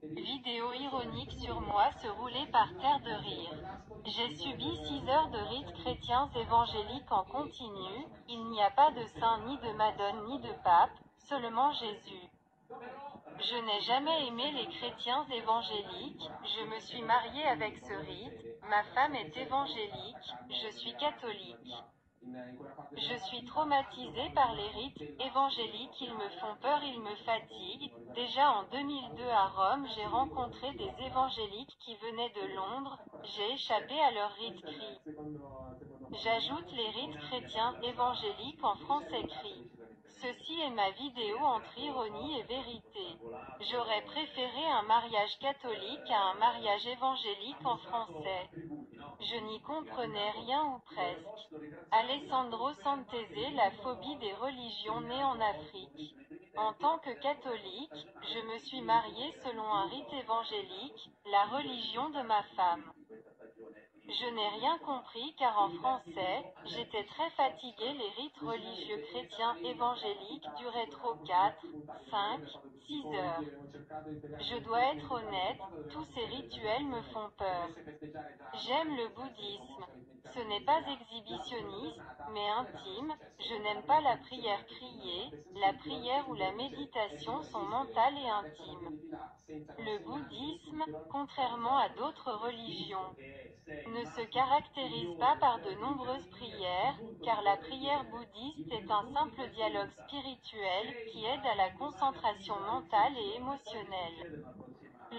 Vidéo ironique sur moi se rouler par terre de rire. J'ai subi 6 heures de rites chrétiens évangéliques en continu, il n'y a pas de saint ni de madone ni de pape, seulement Jésus. Je n'ai jamais aimé les chrétiens évangéliques, je me suis mariée avec ce rite, ma femme est évangélique, je suis catholique. Je suis traumatisée par les rites évangéliques, ils me font peur, ils me fatiguent. Déjà en 2002 à Rome, j'ai rencontré des évangéliques qui venaient de Londres, j'ai échappé à leurs rites cris. J'ajoute les rites chrétiens évangéliques en français cris. Ceci est ma vidéo entre ironie et vérité. J'aurais préféré un mariage catholique à un mariage évangélique en français. Je n'y comprenais rien ou presque. Alessandro Santese, la phobie des religions nées en Afrique. En tant que catholique, je me suis mariée selon un rite évangélique, la religion de ma femme. Je n'ai rien compris car en français, j'étais très fatiguée, les rites religieux chrétiens évangéliques duraient trop 4, 5, 6 heures. Je dois être honnête, tous ces rituels me font peur. J'aime le bouddhisme. Ce n'est pas exhibitionniste, mais intime, je n'aime pas la prière criée, la prière ou la méditation sont mentales et intimes. Le bouddhisme, contrairement à d'autres religions, ne se caractérise pas par de nombreuses prières, car la prière bouddhiste est un simple dialogue spirituel, qui aide à la concentration mentale et émotionnelle.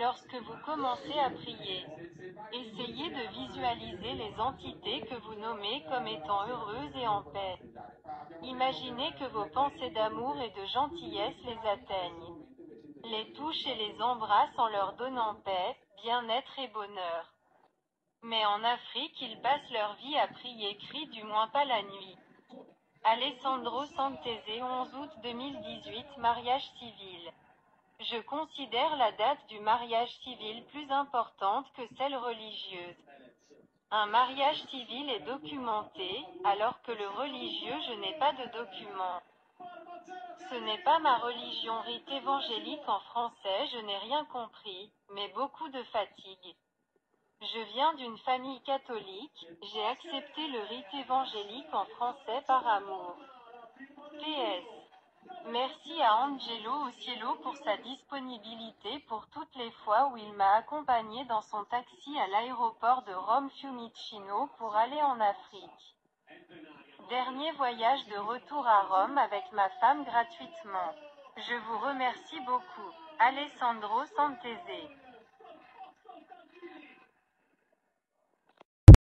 Lorsque vous commencez à prier, essayez de visualiser les entités que vous nommez comme étant heureuses et en paix. Imaginez que vos pensées d'amour et de gentillesse les atteignent. Les touchent et les embrassent en leur donnant paix, bien-être et bonheur. Mais en Afrique, ils passent leur vie à prier cri, du moins pas la nuit. Alessandro Santese, 11 août 2018, mariage civil. Je considère la date du mariage civil plus importante que celle religieuse. Un mariage civil est documenté, alors que le religieux, je n'ai pas de document. Ce n'est pas ma religion, rite évangélique en français, je n'ai rien compris, mais beaucoup de fatigue. Je viens d'une famille catholique, j'ai accepté le rite évangélique en français par amour. PS. Merci à Angelo Ocielo pour sa disponibilité pour toutes les fois où il m'a accompagné dans son taxi à l'aéroport de Rome Fiumicino pour aller en Afrique. Dernier voyage de retour à Rome avec ma femme gratuitement. Je vous remercie beaucoup. Alessandro Santese.